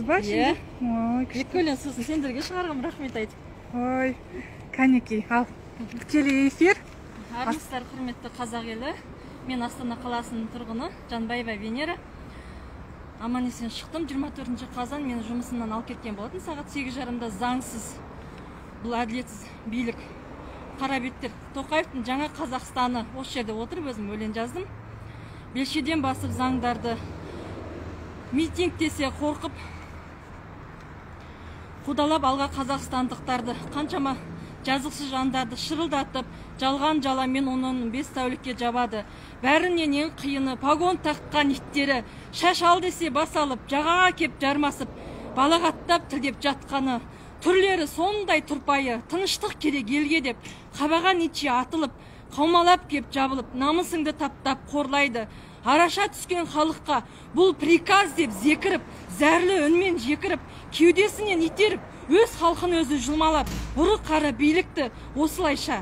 ба şimdi? Ой, Жеккөлен сосын сендерге шығарғым рахмет айтып. Ой, кәнекей, ал. Тікелей эфир. Армысыздар, құрметті қазақ елі. Мен Астана қаласының тұрғыны Жанбаева Венера. Аман есен шықтым. 24 қазан мен жұмысымнан алып кеткен болатын. Сағат 8:30-да заңсыз, бұл әділетсіз билік. Қарабеттер Тоқаевтың жаңа Қазақстаны осы жерде отырып өзім өлең жаздым. Белшеден басып заңдарды митингтесе қорқып, қудалап алға қазақстандықтарды, қаншама жазықсыз жандарды шырылдатып, жалған жаламен оның 5 тәулікке жабады. Бәрінен ең қиыны погон таққан иттері, шаш ал десе бас алып, жағаға кеп жармасып, балағаттап тілдеп жатқаны. Түрлері сондай тұрпайы, тыныштық керек елге деп, қабаған итше атылып, қаумалап кеп жабылып, намысыңды таптап қорлайды. Араша түскен халыққа бұл приказ деп зекіріп, зәрлі үнмен жекіріп, кеудесінен итеріп, өз халқын өзі жұлмалап, бұры қара билікті осылайша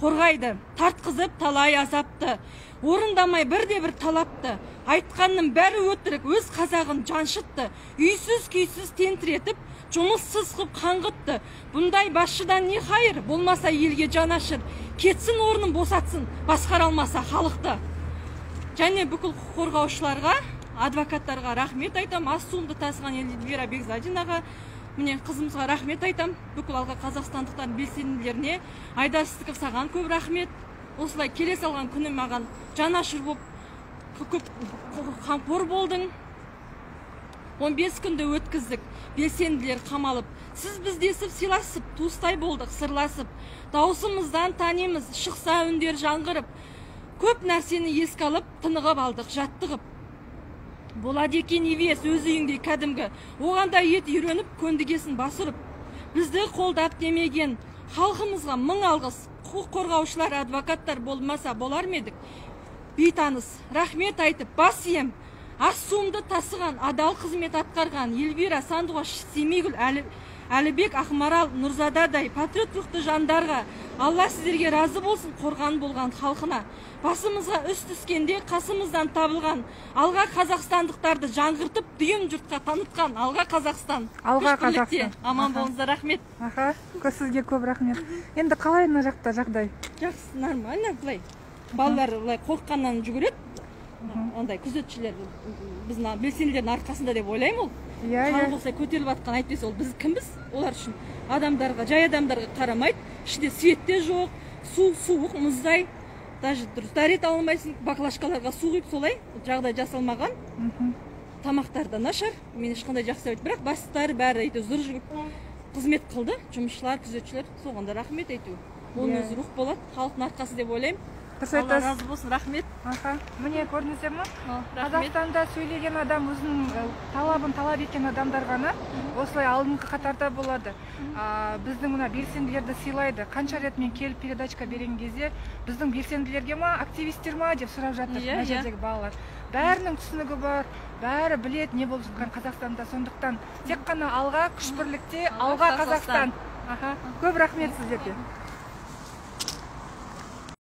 қорғайды. Тартқызып талай азапты, орындамай бірде-бір талапты. Айтқанның бәрі өтірік, өз қазағын жаншытты. Үйсіз күйсіз тентіретіп, жұмыссыз қып қаңғытты. Бұндай басшыдан не хайыр, болмаса елге жанашыр. Кетсін орнын босатсын, басқара алмаса халықты. Және бүкіл қорғаушыларға, адвокаттарға рахмет айтам. Ас суымды тасыған Эльвира Бекзадинаға, міне қызымызға рахмет айтам. Бүкіл алға қазақстандықтардың белсенділеріне, Айдар Сыздықов саған көп рахмет. Осылай келе салған күні маған жанашыр болып, көп қамқор болдың. 15 күнді өткіздік, белсенділер қамалып. Сіз біздесіп, сыйласып, туыстай болдық, сырласып. Даусымыздан танимыз, шықса үндер жаңғырып. Көп нәрсені еске алып, тынығып алдық, жаттығып. Болады екен евес өз үйіңдей кәдімгі, оғанда ет үйреніп, көндігесін басырып. Бізді қолдап демеген халқымызға мың алғыс. Құқық қорғаушылар, адвокаттар болмаса болар медік. Бейтаныс, рахмет айтып, бас ем. Ас суымды тасыған, адал қызмет атқарған Эльвира, Сандуғаш, Семейгүл, Әлібек, Ақмарал, Нұрзададай патриот рухты жандарға Алла сіздерге разы болсын, қорған болған халқына. Басымызға үст түскенде қасымыздан табылған алға қазақстандықтарды жаңғыртып, дүйім жұртқа танытқан алға Қазақстан. Алға Қазақстан. Аман болыңыздар, рахмет. Аха, сізге көп рахмет. Енді қалай мына жақта жағдай? Жақсы, нормально, былай. Балалар қорыққаннан жүгіреді. Ондай күзетшілер біздің белсенділердің арқасында деп ойлаймын ол. Халық осылай көтеріліп жатқан айтпесе, ол біз кімбіз? Олар үшін адамдарға, жай адамдарға қарамайды. Ішінде светте жоқ, суық, мұздай. Даже дұрыс дәрет алмайсың, баклажкаларға су құйып солай жағдай жасалмаған. Тамақтарда нашар, мен ешқандай жақсы өтті, бірақ бастықтары бәрі зұр жүгіп қызмет қылды. Жұмысшылар, күзетшілер, соғанда рахмет айту. Оның өзі рух болады, халықтың арқасы деп ойлаймын. Алла разы болсын, рахмет. Міне көрдіңіздер ме? Қазақстанда сөйлеген адам өзінің талабын талап еткен адамдар ғана осылай алдыңғы қатарда болады. Біздің мына белсенділерді сыйлайды. Қанша рет мен келіп передачка берген кезде біздің белсенділерге ма, активистер ма деп сұрап жатыр мына жердегі балалар. Бәрінің түсінігі бар, бәрі білет не болып жатқан Қазақстанда. Сондықтан тек қана алға, күш бірлікте, алға Қазақстан. Көп рахмет сіздерге.